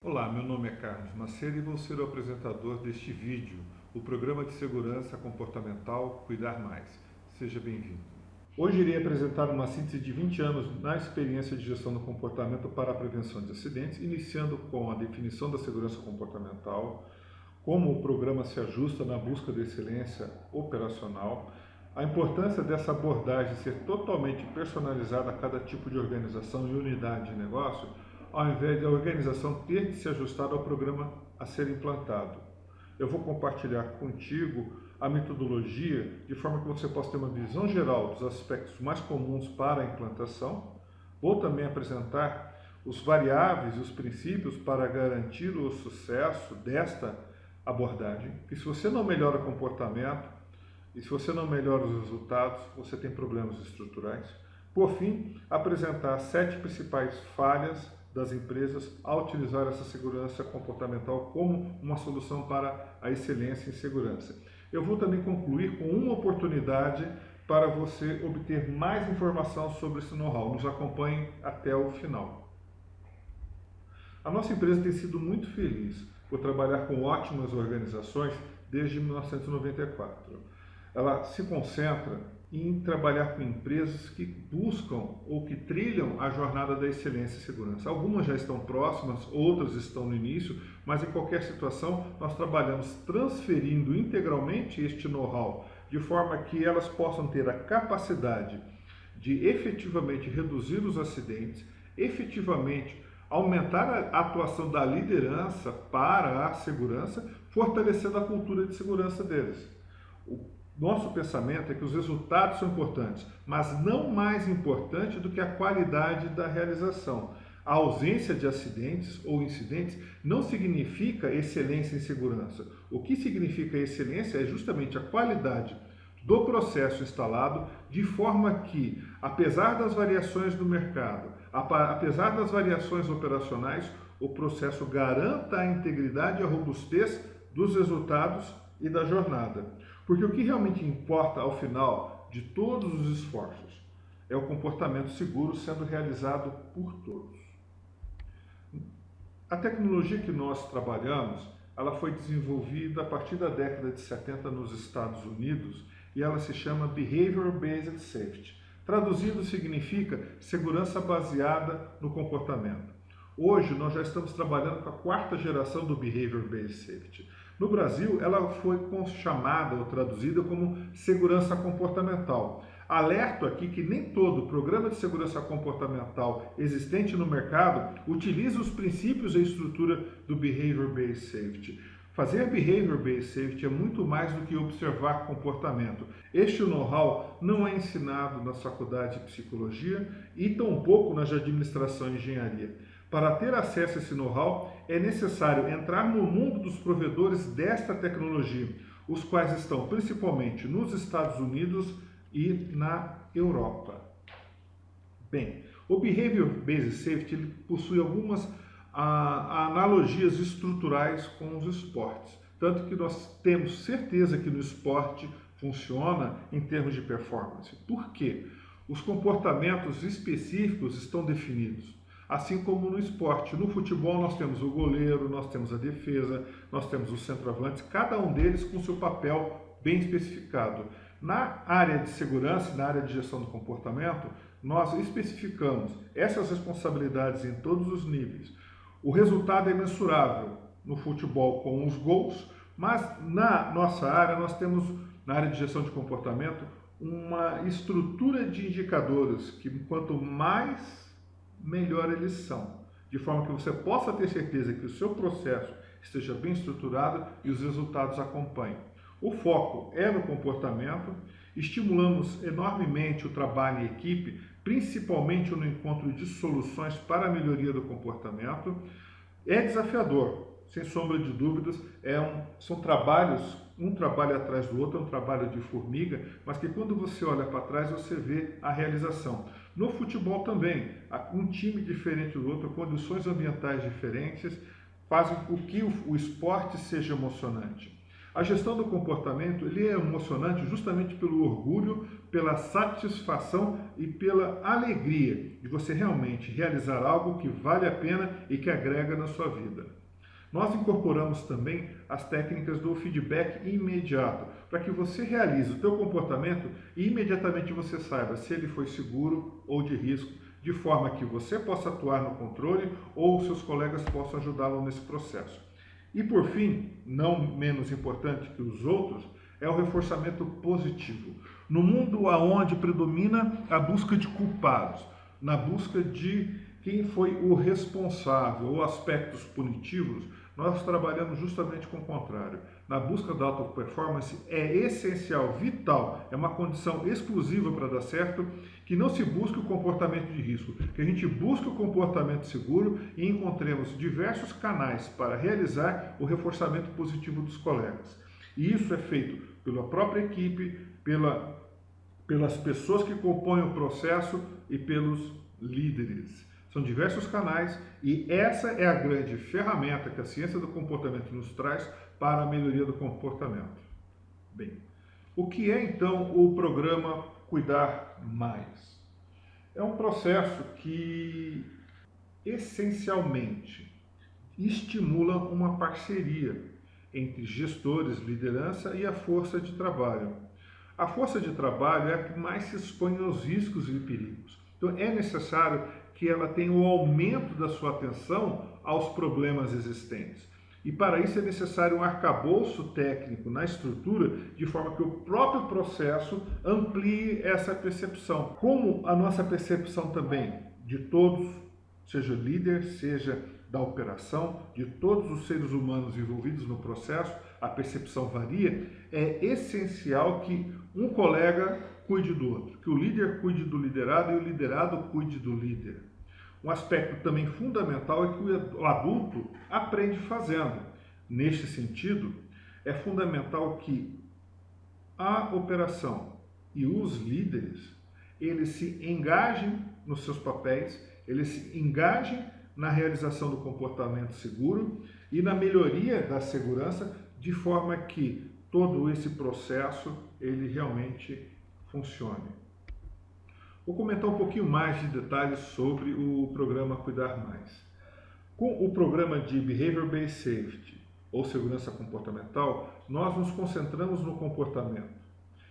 Olá, meu nome é Carlos Macedo e vou ser o apresentador deste vídeo, o programa de segurança comportamental Cuidar Mais. Seja bem-vindo. Hoje irei apresentar uma síntese de 20 anos na experiência de gestão do comportamento para a prevenção de acidentes, iniciando com a definição da segurança comportamental, como o programa se ajusta na busca de excelência operacional, a importância dessa abordagem ser totalmente personalizada a cada tipo de organização e unidade de negócio, ao invés da organização ter de se ajustar ao programa a ser implantado. Eu vou compartilhar contigo a metodologia de forma que você possa ter uma visão geral dos aspectos mais comuns para a implantação. Vou também apresentar os variáveis e os princípios para garantir o sucesso desta abordagem, que se você não melhora o comportamento e se você não melhora os resultados, você tem problemas estruturais. Por fim, apresentar 7 principais falhas das empresas ao utilizar essa segurança comportamental como uma solução para a excelência em segurança. Eu vou também concluir com uma oportunidade para você obter mais informação sobre esse know-how. Nos acompanhe até o final. A nossa empresa tem sido muito feliz por trabalhar com ótimas organizações desde 1994. Ela se concentra em trabalhar com empresas que buscam ou que trilham a jornada da excelência e segurança. Algumas já estão próximas, outras estão no início, mas em qualquer situação nós trabalhamos transferindo integralmente este know-how, de forma que elas possam ter a capacidade de efetivamente reduzir os acidentes, efetivamente aumentar a atuação da liderança para a segurança, fortalecendo a cultura de segurança deles. Nosso pensamento é que os resultados são importantes, mas não mais importante do que a qualidade da realização. A ausência de acidentes ou incidentes não significa excelência em segurança. O que significa excelência é justamente a qualidade do processo instalado, de forma que, apesar das variações do mercado, apesar das variações operacionais, o processo garanta a integridade e a robustez dos resultados e da jornada. Porque o que realmente importa ao final de todos os esforços é o comportamento seguro sendo realizado por todos. A tecnologia que nós trabalhamos, ela foi desenvolvida a partir da década de 70 nos Estados Unidos e ela se chama Behavior Based Safety. Traduzido significa segurança baseada no comportamento. Hoje nós já estamos trabalhando com a 4ª geração do Behavior Based Safety. No Brasil, ela foi chamada ou traduzida como segurança comportamental. Alerto aqui que nem todo programa de segurança comportamental existente no mercado utiliza os princípios e a estrutura do Behavior Based Safety. Fazer Behavior Based Safety é muito mais do que observar comportamento. Este know-how não é ensinado nas faculdades de psicologia e tampouco nas de administração e engenharia. Para ter acesso a esse know-how, é necessário entrar no mundo dos provedores desta tecnologia, os quais estão principalmente nos Estados Unidos e na Europa. Bem, o Behavior Based Safety ele possui algumas analogias estruturais com os esportes, tanto que nós temos certeza que no esporte funciona em termos de performance. Por quê? Os comportamentos específicos estão definidos. Assim como no esporte. No futebol nós temos o goleiro, nós temos a defesa, nós temos os centroavantes, cada um deles com seu papel bem especificado. Na área de segurança, na área de gestão do comportamento, nós especificamos essas responsabilidades em todos os níveis. O resultado é mensurável no futebol com os gols, mas na nossa área nós temos, na área de gestão de comportamento, uma estrutura de indicadores que quanto mais melhor eles são, de forma que você possa ter certeza que o seu processo esteja bem estruturado e os resultados acompanhem. O foco é no comportamento, estimulamos enormemente o trabalho em equipe, principalmente no encontro de soluções para a melhoria do comportamento. É desafiador, sem sombra de dúvidas, são trabalhos, um trabalho atrás do outro, é um trabalho de formiga, mas que quando você olha para trás você vê a realização. No futebol também, um time diferente do outro, condições ambientais diferentes, fazem com que o esporte seja emocionante. A gestão do comportamento ele é emocionante justamente pelo orgulho, pela satisfação e pela alegria de você realmente realizar algo que vale a pena e que agrega na sua vida. Nós incorporamos também as técnicas do feedback imediato, para que você realize o seu comportamento e imediatamente você saiba se ele foi seguro ou de risco, de forma que você possa atuar no controle ou seus colegas possam ajudá-lo nesse processo. E por fim, não menos importante que os outros, é o reforçamento positivo. No mundo onde predomina a busca de culpados, na busca de quem foi o responsável ou aspectos punitivos, nós trabalhamos justamente com o contrário. Na busca da alta performance é essencial, vital, é uma condição exclusiva para dar certo, que não se busque o comportamento de risco, que a gente busque o comportamento seguro e encontremos diversos canais para realizar o reforçamento positivo dos colegas. E isso é feito pela própria equipe, pelas pessoas que compõem o processo e pelos líderes. São diversos canais e essa é a grande ferramenta que a ciência do comportamento nos traz para a melhoria do comportamento. Bem, o que é então o programa Cuidar Mais? É um processo que essencialmente estimula uma parceria entre gestores, liderança e a força de trabalho. A força de trabalho é a que mais se expõe aos riscos e perigos. Então é necessário que ela tenha o aumento da sua atenção aos problemas existentes. E para isso é necessário um arcabouço técnico na estrutura, de forma que o próprio processo amplie essa percepção. Como a nossa percepção também de todos, seja líder, seja da operação, de todos os seres humanos envolvidos no processo, a percepção varia, é essencial que um colega cuide do outro, que o líder cuide do liderado e o liderado cuide do líder. Um aspecto também fundamental é que o adulto aprende fazendo. Neste sentido, é fundamental que a operação e os líderes, eles se engajem nos seus papéis, eles se engajem na realização do comportamento seguro e na melhoria da segurança, de forma que todo esse processo ele realmente funcione. Vou comentar um pouquinho mais de detalhes sobre o programa Cuidar Mais. Com o programa de Behavior Based Safety, ou segurança comportamental, nós nos concentramos no comportamento,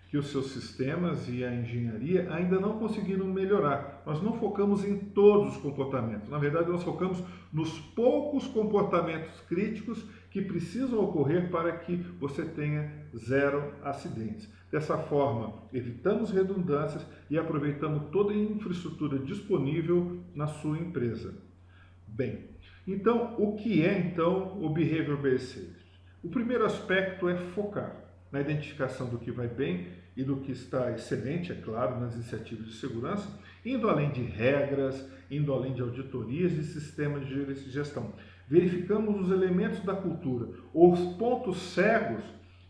que os seus sistemas e a engenharia ainda não conseguiram melhorar. Nós não focamos em todos os comportamentos. Na verdade, nós focamos nos poucos comportamentos críticos que precisam ocorrer para que você tenha zero acidentes. Dessa forma, evitamos redundâncias e aproveitamos toda a infraestrutura disponível na sua empresa. Bem, então, o que é então o Behavior Based Safety? O primeiro aspecto é focar na identificação do que vai bem e do que está excelente, é claro, nas iniciativas de segurança, indo além de regras, indo além de auditorias e sistemas de gestão. Verificamos os elementos da cultura, os pontos cegos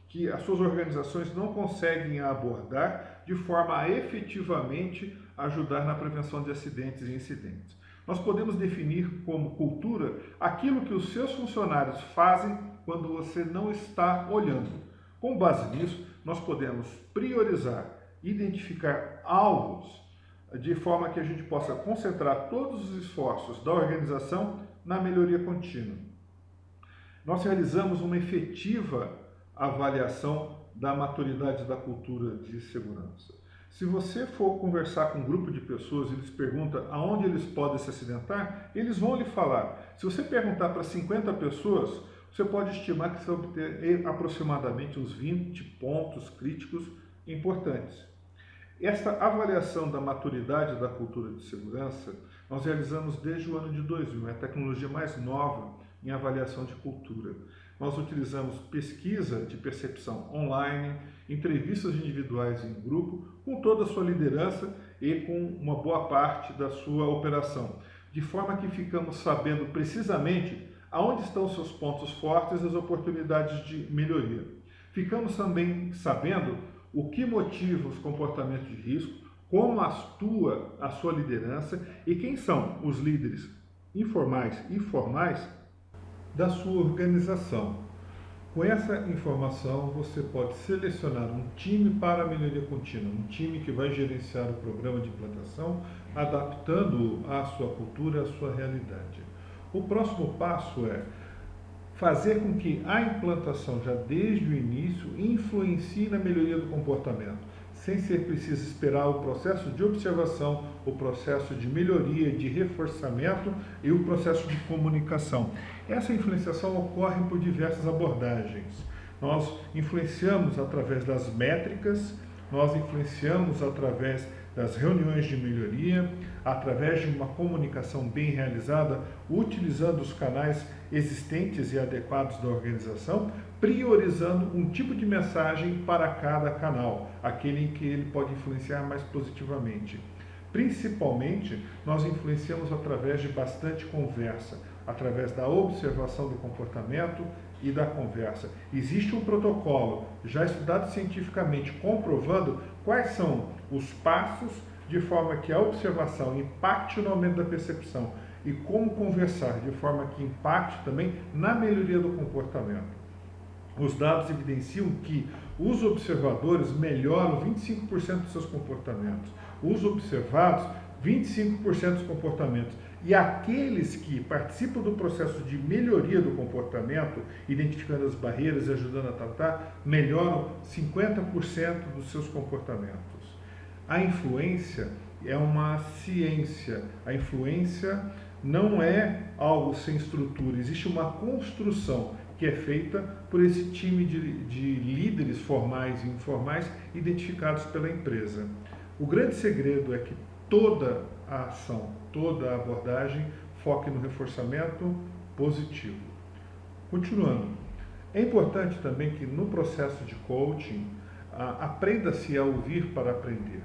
que as suas organizações não conseguem abordar de forma a efetivamente ajudar na prevenção de acidentes e incidentes. Nós podemos definir como cultura aquilo que os seus funcionários fazem quando você não está olhando. Com base nisso, nós podemos priorizar, identificar alvos, de forma que a gente possa concentrar todos os esforços da organização na melhoria contínua. Nós realizamos uma efetiva avaliação da maturidade da cultura de segurança. Se você for conversar com um grupo de pessoas e eles perguntam aonde eles podem se acidentar, eles vão lhe falar. Se você perguntar para 50 pessoas, você pode estimar que você vai obter aproximadamente uns 20 pontos críticos importantes. Esta avaliação da maturidade da cultura de segurança, nós realizamos desde o ano de 2000, é a tecnologia mais nova em avaliação de cultura. Nós utilizamos pesquisa de percepção online, entrevistas individuais em grupo, com toda a sua liderança e com uma boa parte da sua operação, de forma que ficamos sabendo precisamente aonde estão os seus pontos fortes e as oportunidades de melhoria. Ficamos também sabendo o que motiva os comportamentos de risco, como atua a sua liderança e quem são os líderes informais e formais da sua organização. Com essa informação, você pode selecionar um time para a melhoria contínua, um time que vai gerenciar o programa de implantação, adaptando-o à sua cultura, à sua realidade. O próximo passo é fazer com que a implantação, já desde o início, influencie na melhoria do comportamento, sem ser preciso esperar o processo de observação, o processo de melhoria, de reforçamento e o processo de comunicação. Essa influenciação ocorre por diversas abordagens. Nós influenciamos através das métricas, nós influenciamos através das reuniões de melhoria, através de uma comunicação bem realizada, utilizando os canais existentes e adequados da organização, priorizando um tipo de mensagem para cada canal, aquele em que ele pode influenciar mais positivamente. Principalmente, nós influenciamos através de bastante conversa, através da observação do comportamento e da conversa. Existe um protocolo já estudado cientificamente, comprovando quais são os passos de forma que a observação impacte no aumento da percepção e como conversar de forma que impacte também na melhoria do comportamento. Os dados evidenciam que os observadores melhoram 25% dos seus comportamentos, os observados 25% dos comportamentos, e aqueles que participam do processo de melhoria do comportamento, identificando as barreiras e ajudando a tratar, melhoram 50% dos seus comportamentos. A influência é uma ciência, a influência não é algo sem estrutura, existe uma construção que é feita por esse time de líderes formais e informais identificados pela empresa. O grande segredo é que toda a ação, toda a abordagem foque no reforçamento positivo. Continuando, é importante também que no processo de coaching aprenda-se a ouvir para aprender,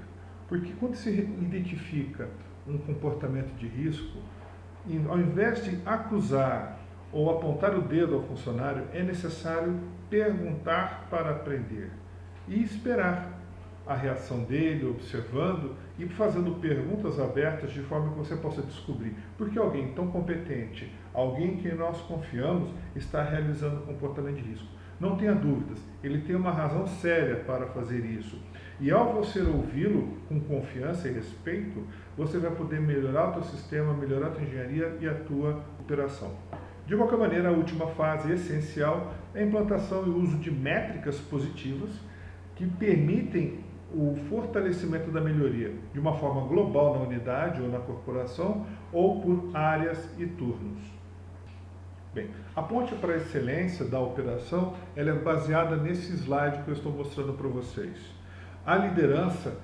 porque quando se identifica um comportamento de risco, ao invés de acusar ou apontar o dedo ao funcionário, é necessário perguntar para aprender e esperar a reação dele, observando e fazendo perguntas abertas de forma que você possa descobrir por que alguém tão competente, alguém que nós confiamos, está realizando um comportamento de risco. Não tenha dúvidas, ele tem uma razão séria para fazer isso. E ao você ouvi-lo com confiança e respeito, você vai poder melhorar o teu sistema, melhorar a tua engenharia e a tua operação. De qualquer maneira, a última fase essencial é a implantação e uso de métricas positivas que permitem o fortalecimento da melhoria de uma forma global na unidade ou na corporação ou por áreas e turnos. Bem, a ponte para a excelência da operação ela é baseada nesse slide que eu estou mostrando para vocês. A liderança,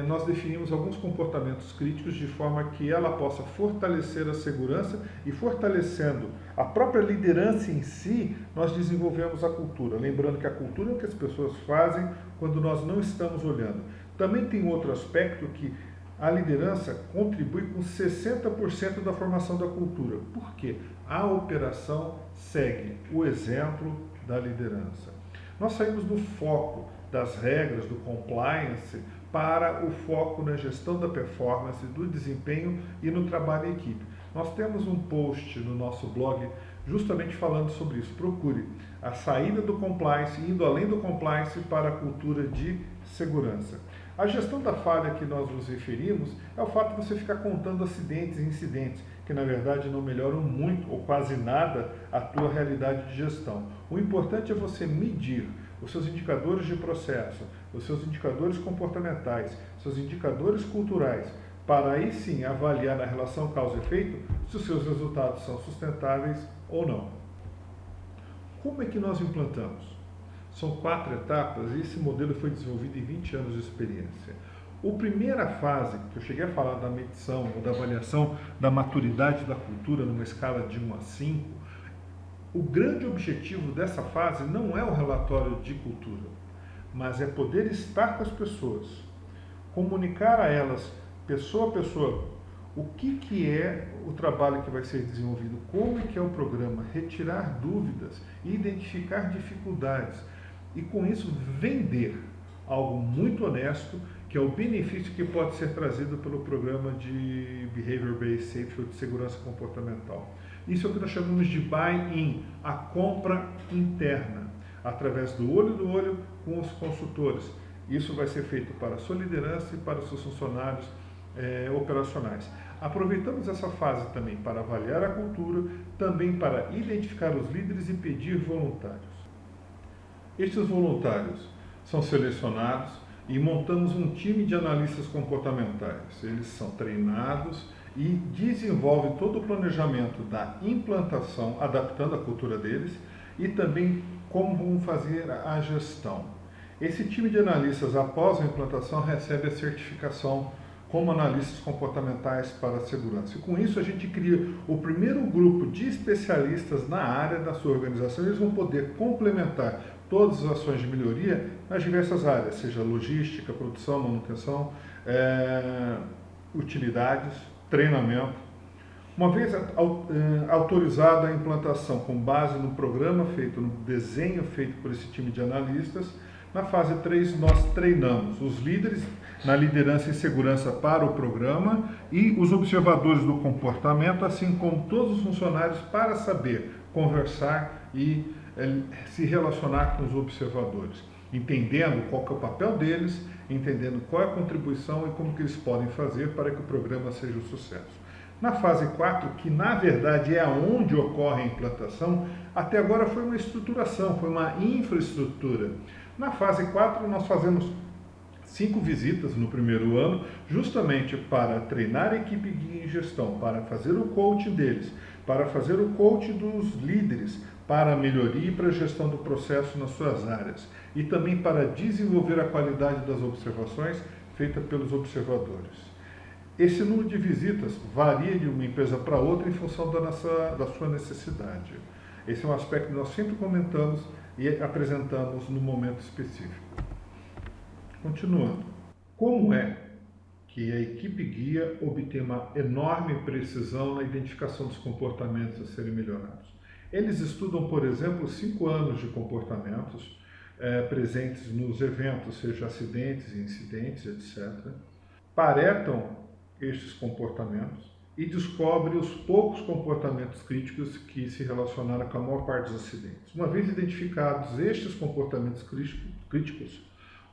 nós definimos alguns comportamentos críticos de forma que ela possa fortalecer a segurança e fortalecendo a própria liderança em si, nós desenvolvemos a cultura. Lembrando que a cultura é o que as pessoas fazem quando nós não estamos olhando. Também tem outro aspecto que a liderança contribui com 60% da formação da cultura. Por quê? A operação segue o exemplo da liderança. Nós saímos do foco das regras, do compliance, para o foco na gestão da performance, do desempenho e no trabalho em equipe. Nós temos um post no nosso blog justamente falando sobre isso. Procure a saída do compliance, indo além do compliance para a cultura de segurança. A gestão da falha que nós nos referimos é o fato de você ficar contando acidentes e incidentes, que na verdade não melhoram muito ou quase nada a tua realidade de gestão. O importante é você medir os seus indicadores de processo, os seus indicadores comportamentais, seus indicadores culturais, para aí sim avaliar na relação causa-efeito se os seus resultados são sustentáveis ou não. Como é que nós implantamos? São 4 etapas e esse modelo foi desenvolvido em 20 anos de experiência. A primeira fase, que eu cheguei a falar da medição ou da avaliação da maturidade da cultura numa escala de 1 a 5, o grande objetivo dessa fase não é o relatório de cultura, mas é poder estar com as pessoas, comunicar a elas, pessoa a pessoa, o que é o trabalho que vai ser desenvolvido, como é que é o programa, retirar dúvidas, identificar dificuldades e com isso vender algo muito honesto, que é o benefício que pode ser trazido pelo programa de Behavior Based Safety ou de segurança comportamental. Isso é o que nós chamamos de buy-in, a compra interna. através do olho com os consultores. Isso vai ser feito para a sua liderança e para os seus funcionários operacionais. Aproveitamos essa fase também para avaliar a cultura, também para identificar os líderes e pedir voluntários. Estes voluntários são selecionados e montamos um time de analistas comportamentais. Eles são treinados e desenvolvem todo o planejamento da implantação, adaptando a cultura deles, e também como vão fazer a gestão. Esse time de analistas, após a implantação, recebe a certificação como analistas comportamentais para a segurança. E com isso a gente cria o primeiro grupo de especialistas na área da sua organização. Eles vão poder complementar todas as ações de melhoria nas diversas áreas, seja logística, produção, manutenção, utilidades, treinamento. Uma vez autorizada a implantação com base no programa feito, no desenho feito por esse time de analistas, na fase 3 nós treinamos os líderes na liderança e segurança para o programa e os observadores do comportamento, assim como todos os funcionários, para saber conversar e se relacionar com os observadores, entendendo qual que é o papel deles, entendendo qual é a contribuição e como que eles podem fazer para que o programa seja um sucesso. Na fase 4, que na verdade é onde ocorre a implantação, até agora foi uma estruturação, foi uma infraestrutura. Na fase 4 nós fazemos 5 visitas no primeiro ano, justamente para treinar a equipe guia em gestão, para fazer o coaching deles, para fazer o coaching dos líderes, para a melhoria e para a gestão do processo nas suas áreas, e também para desenvolver a qualidade das observações feitas pelos observadores. Esse número de visitas varia de uma empresa para outra em função da sua necessidade. Esse é um aspecto que nós sempre comentamos e apresentamos no momento específico. Continuando, como é que a equipe guia obtém uma enorme precisão na identificação dos comportamentos a serem melhorados? Eles estudam, por exemplo, 5 anos de comportamentos presentes nos eventos, seja acidentes, incidentes, etc. Paretam estes comportamentos e descobrem os poucos comportamentos críticos que se relacionaram com a maior parte dos acidentes. Uma vez identificados estes comportamentos críticos,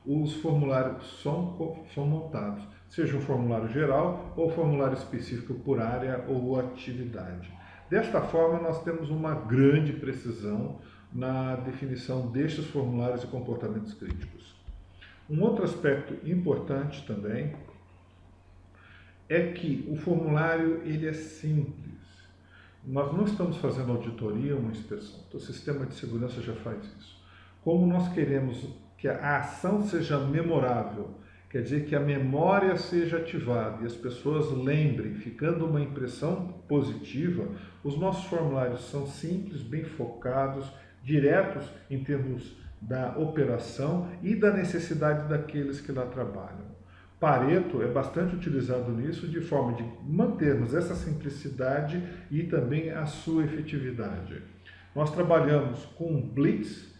os formulários são montados, seja um formulário geral ou formulário específico por área ou atividade. Desta forma, nós temos uma grande precisão na definição destes formulários e comportamentos críticos. Um outro aspecto importante também é que o formulário ele é simples. Nós não estamos fazendo auditoria ou uma inspeção. O sistema de segurança já faz isso. Como nós queremos que a ação seja memorável, quer dizer que a memória seja ativada e as pessoas lembrem, ficando uma impressão positiva, os nossos formulários são simples, bem focados, diretos em termos da operação e da necessidade daqueles que lá trabalham. Pareto é bastante utilizado nisso, de forma de mantermos essa simplicidade e também a sua efetividade. Nós trabalhamos com Blitz.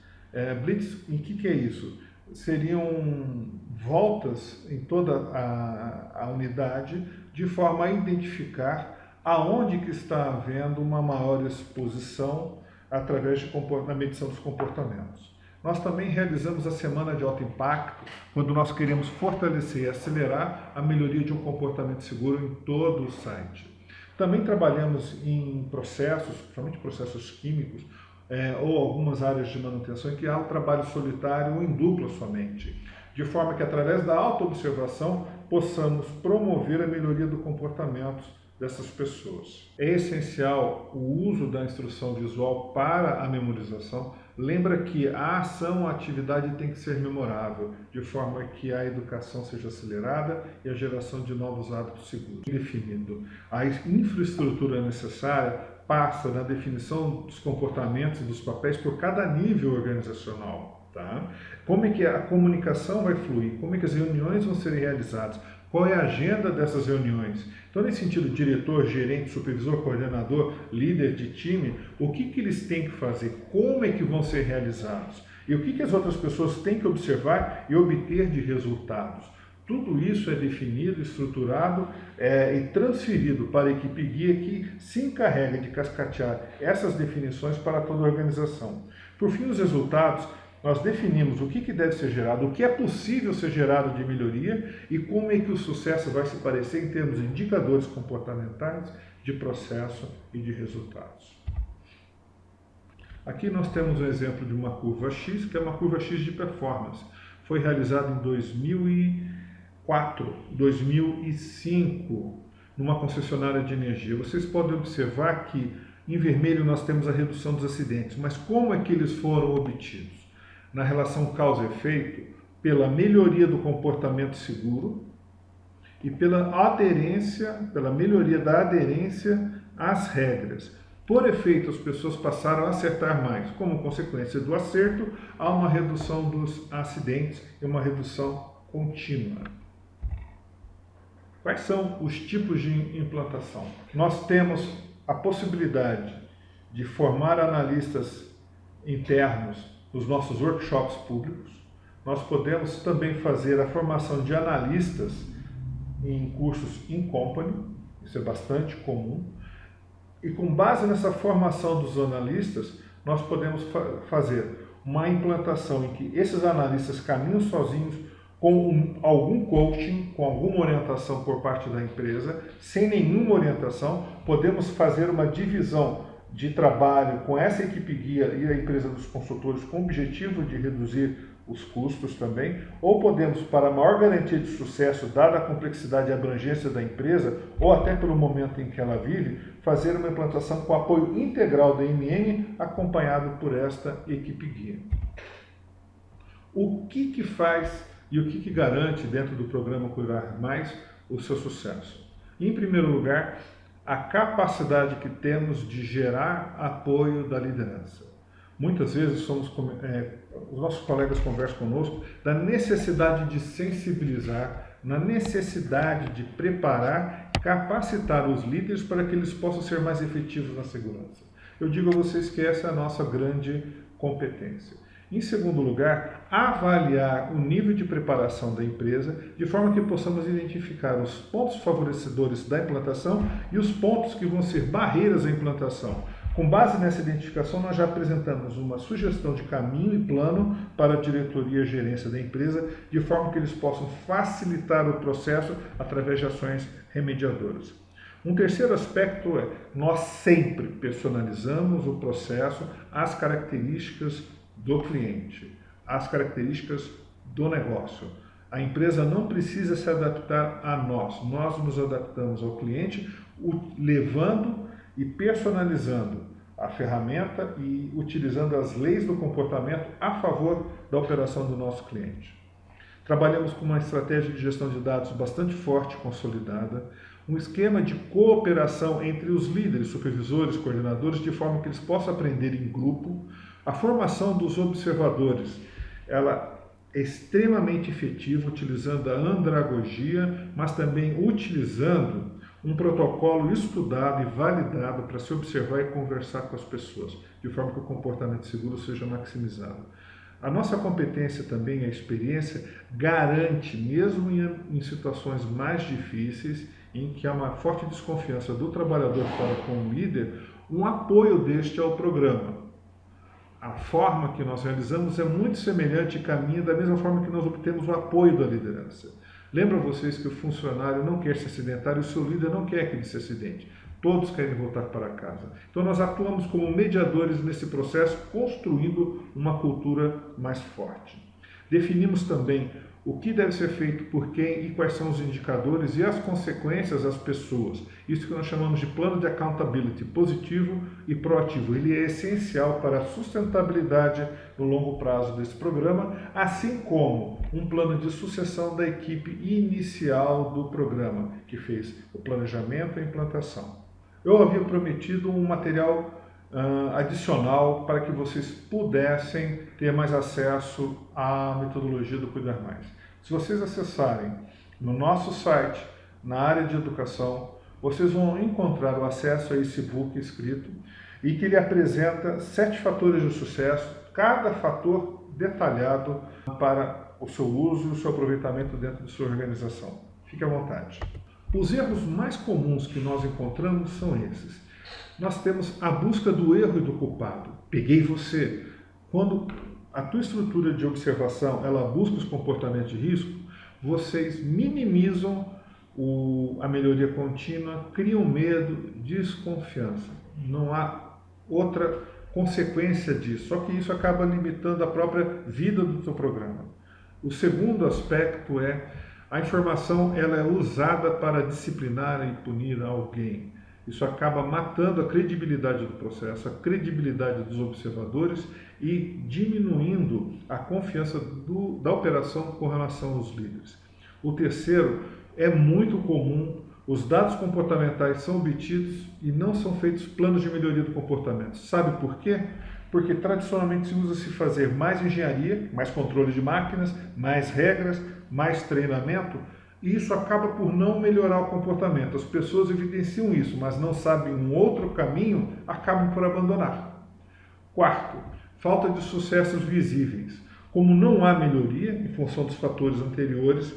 Blitz, em que é isso? Seriam voltas em toda a unidade, de forma a identificar aonde que está havendo uma maior exposição através da medição dos comportamentos. Nós também realizamos a Semana de Alto Impacto, quando nós queremos fortalecer e acelerar a melhoria de um comportamento seguro em todo o site. Também trabalhamos em processos, principalmente processos químicos, ou algumas áreas de manutenção em que há o trabalho solitário ou em dupla somente, de forma que através da autoobservação possamos promover a melhoria do comportamento dessas pessoas. É essencial o uso da instrução visual para a memorização. Lembra que a ação, a atividade tem que ser memorável, de forma que a educação seja acelerada e a geração de novos hábitos seguros. Definido. A infraestrutura necessária passa na definição dos comportamentos e dos papéis por cada nível organizacional. Tá? Como é que a comunicação vai fluir? Como é que as reuniões vão ser realizadas? Qual é a agenda dessas reuniões? Então, nesse sentido, diretor, gerente, supervisor, coordenador, líder de time, o que eles têm que fazer? Como é que vão ser realizados? E o que as outras pessoas têm que observar e obter de resultados? Tudo isso é definido, estruturado e transferido para a equipe guia que se encarrega de cascatear essas definições para toda a organização. Por fim, os resultados, nós definimos o que deve ser gerado, o que é possível ser gerado de melhoria e como é que o sucesso vai se parecer em termos de indicadores comportamentais, de processo e de resultados. Aqui nós temos um exemplo de uma curva X, que é uma curva X de performance. Foi realizada em 2004, 2005, numa concessionária de energia. Vocês podem observar que em vermelho nós temos a redução dos acidentes, mas como é que eles foram obtidos? Na relação causa e efeito, pela melhoria do comportamento seguro e pela melhoria da aderência às regras. Por efeito, as pessoas passaram a acertar mais. Como consequência do acerto, há uma redução dos acidentes e uma redução contínua. Quais são os tipos de implantação? Nós temos a possibilidade de formar analistas internos nos nossos workshops públicos. Nós podemos também fazer a formação de analistas em cursos in company, isso é bastante comum. E com base nessa formação dos analistas, nós podemos fazer uma implantação em que esses analistas caminham sozinhos com algum coaching, com alguma orientação por parte da empresa, sem nenhuma orientação. Podemos fazer uma divisão de trabalho com essa equipe guia e a empresa dos consultores com o objetivo de reduzir os custos também, ou podemos, para maior garantia de sucesso, dada a complexidade e abrangência da empresa, ou até pelo momento em que ela vive, fazer uma implantação com apoio integral da MM, acompanhado por esta equipe guia. O que faz e o que garante dentro do programa Cuidar Mais o seu sucesso? Em primeiro lugar, a capacidade que temos de gerar apoio da liderança. Muitas vezes os nossos colegas conversam conosco da necessidade de sensibilizar, na necessidade de preparar, capacitar os líderes para que eles possam ser mais efetivos na segurança. Eu digo a vocês que essa é a nossa grande competência. Em segundo lugar, avaliar o nível de preparação da empresa, de forma que possamos identificar os pontos favorecedores da implantação e os pontos que vão ser barreiras à implantação. Com base nessa identificação, nós já apresentamos uma sugestão de caminho e plano para a diretoria e a gerência da empresa, de forma que eles possam facilitar o processo através de ações remediadoras. Um terceiro aspecto é, nós sempre personalizamos o processo às características do cliente, às características do negócio. A empresa não precisa se adaptar a nós nos adaptamos ao cliente, levando e personalizando a ferramenta e utilizando as leis do comportamento a favor da operação do nosso cliente. Trabalhamos com uma estratégia de gestão de dados bastante forte e consolidada, um esquema de cooperação entre os líderes, supervisores, coordenadores, de forma que eles possam aprender em grupo. A formação dos observadores, ela é extremamente efetiva, utilizando a andragogia, mas também utilizando um protocolo estudado e validado para se observar e conversar com as pessoas, de forma que o comportamento seguro seja maximizado. A nossa competência também, a experiência, garante, mesmo em situações mais difíceis, em que há uma forte desconfiança do trabalhador para com o líder, um apoio deste ao programa. A forma que nós realizamos é muito semelhante e caminha da mesma forma que nós obtemos o apoio da liderança. Lembra vocês que o funcionário não quer se acidentar e o seu líder não quer que ele se acidente. Todos querem voltar para casa. Então nós atuamos como mediadores nesse processo, construindo uma cultura mais forte. Definimos também o que deve ser feito por quem e quais são os indicadores e as consequências às pessoas. Isso que nós chamamos de plano de accountability, positivo e proativo. Ele é essencial para a sustentabilidade no longo prazo desse programa, assim como um plano de sucessão da equipe inicial do programa, que fez o planejamento e a implantação. Eu havia prometido um material adicional para que vocês pudessem ter mais acesso à metodologia do Cuidar Mais. Se vocês acessarem no nosso site, na área de educação, vocês vão encontrar o acesso a esse book escrito e que ele apresenta 7 fatores de sucesso, cada fator detalhado para o seu uso e o seu aproveitamento dentro de sua organização. Fique à vontade. Os erros mais comuns que nós encontramos são esses. Nós temos a busca do erro e do culpado. Peguei você. Quando a tua estrutura de observação ela busca os comportamentos de risco, vocês minimizam a melhoria contínua, criam medo, desconfiança. Não há outra consequência disso, só que isso acaba limitando a própria vida do teu programa. O segundo aspecto é a informação ela é usada para disciplinar e punir alguém. Isso acaba matando a credibilidade do processo, a credibilidade dos observadores e diminuindo a confiança da operação com relação aos líderes. O terceiro, é muito comum, os dados comportamentais são obtidos e não são feitos planos de melhoria do comportamento. Sabe por quê? Porque tradicionalmente se usa-se fazer mais engenharia, mais controle de máquinas, mais regras, mais treinamento, e isso acaba por não melhorar o comportamento. As pessoas evidenciam isso, mas não sabem um outro caminho, acabam por abandonar. Quarto, falta de sucessos visíveis. Como não há melhoria em função dos fatores anteriores,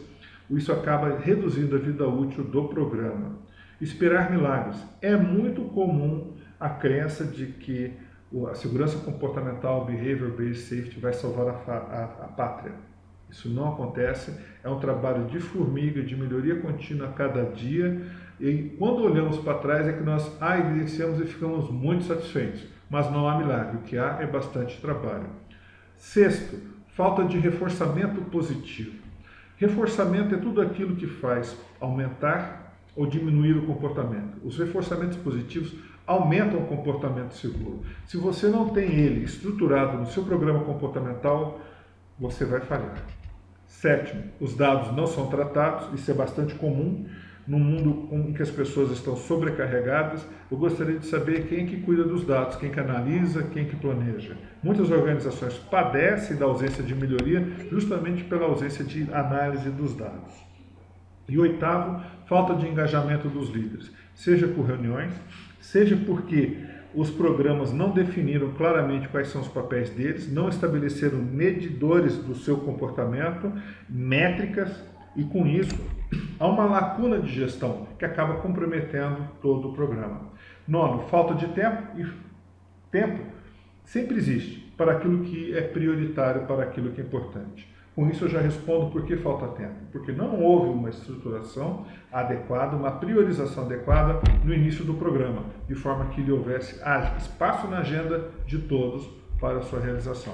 isso acaba reduzindo a vida útil do programa. Esperar milagres. É muito comum a crença de que a segurança comportamental, Behavior-Based Safety, vai salvar a pátria. Isso não acontece, é um trabalho de formiga, de melhoria contínua a cada dia, e quando olhamos para trás é que nós evidenciamos e ficamos muito satisfeitos, mas não há milagre, o que há é bastante trabalho. Sexto, falta de reforçamento positivo. Reforçamento é tudo aquilo que faz aumentar ou diminuir o comportamento. Os reforçamentos positivos aumentam o comportamento seguro. Se você não tem ele estruturado no seu programa comportamental, você vai falhar. Sétimo, os dados não são tratados, isso é bastante comum no mundo em que as pessoas estão sobrecarregadas. Eu gostaria de saber quem é que cuida dos dados, quem que analisa, quem que planeja. Muitas organizações padecem da ausência de melhoria justamente pela ausência de análise dos dados. E oitavo, falta de engajamento dos líderes, seja por reuniões, seja porque os programas não definiram claramente quais são os papéis deles, não estabeleceram medidores do seu comportamento, métricas, e com isso há uma lacuna de gestão que acaba comprometendo todo o programa. Nono, falta de tempo, e tempo sempre existe para aquilo que é prioritário, para aquilo que é importante. Com isso eu já respondo por que falta tempo. Porque não houve uma estruturação adequada, uma priorização adequada no início do programa, de forma que lhe houvesse espaço na agenda de todos para a sua realização.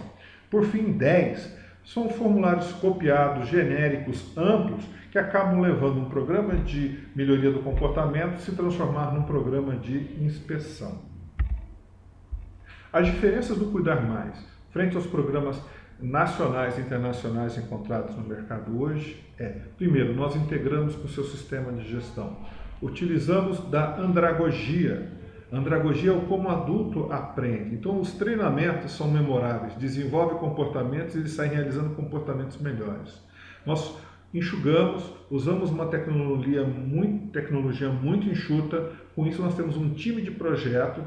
Por fim, 10, são formulários copiados, genéricos, amplos, que acabam levando um programa de melhoria do comportamento a se transformar num programa de inspeção. As diferenças do Cuidar Mais, frente aos programas nacionais e internacionais encontrados no mercado hoje, primeiro, nós integramos com o seu sistema de gestão. Utilizamos da andragogia. Andragogia é o como adulto aprende. Então, os treinamentos são memoráveis, desenvolve comportamentos e eles saem realizando comportamentos melhores. Nós enxugamos, usamos uma tecnologia muito enxuta. Com isso, nós temos um time de projeto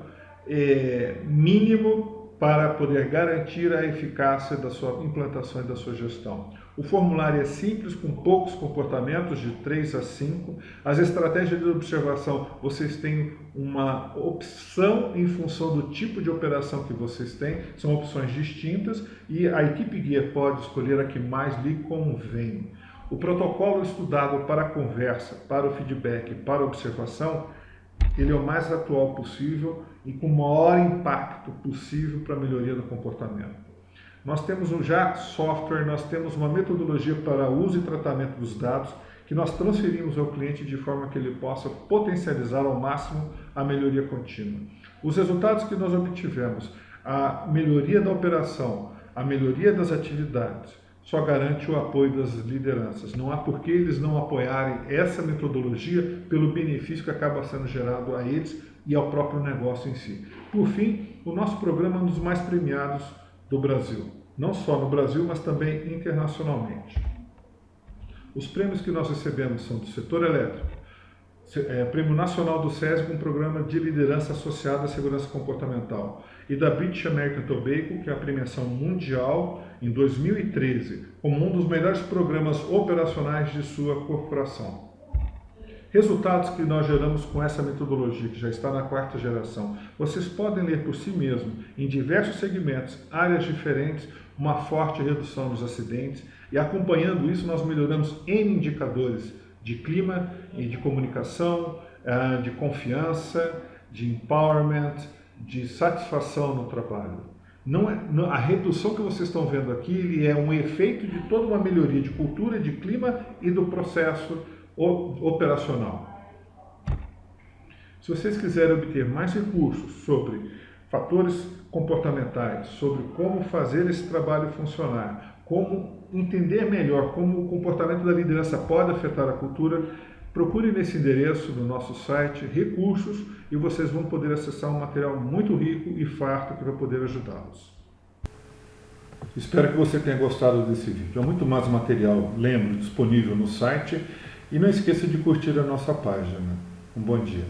mínimo para poder garantir a eficácia da sua implantação e da sua gestão. O formulário é simples, com poucos comportamentos, de 3 a 5. As estratégias de observação, vocês têm uma opção em função do tipo de operação que vocês têm, são opções distintas e a equipe guia pode escolher a que mais lhe convém. O protocolo estudado para a conversa, para o feedback, para a observação, ele é o mais atual possível e com o maior impacto possível para a melhoria do comportamento. Nós temos já software, nós temos uma metodologia para uso e tratamento dos dados que nós transferimos ao cliente de forma que ele possa potencializar ao máximo a melhoria contínua. Os resultados que nós obtivemos, a melhoria da operação, a melhoria das atividades, só garante o apoio das lideranças. Não há por que eles não apoiarem essa metodologia pelo benefício que acaba sendo gerado a eles e ao próprio negócio em si. Por fim, o nosso programa é um dos mais premiados do Brasil. Não só no Brasil, mas também internacionalmente. Os prêmios que nós recebemos são do setor elétrico, Prêmio Nacional do SESI com programa de liderança associada à segurança comportamental, e da British American Tobacco, que é a premiação mundial em 2013, como um dos melhores programas operacionais de sua corporação. Resultados que nós geramos com essa metodologia, que já está na 4ª geração. Vocês podem ler por si mesmo, em diversos segmentos, áreas diferentes, uma forte redução dos acidentes, e acompanhando isso nós melhoramos N indicadores de clima e de comunicação, de confiança, de empowerment, de satisfação no trabalho. A redução que vocês estão vendo aqui ele é um efeito de toda uma melhoria de cultura, de clima e do processo operacional. Se vocês quiserem obter mais recursos sobre fatores comportamentais, sobre como fazer esse trabalho funcionar, como entender melhor como o comportamento da liderança pode afetar a cultura, procure nesse endereço do nosso site recursos e vocês vão poder acessar um material muito rico e farto que vai poder ajudá-los. Espero que você tenha gostado desse vídeo. Há muito mais material, lembro, disponível no site. E não esqueça de curtir a nossa página. Um bom dia.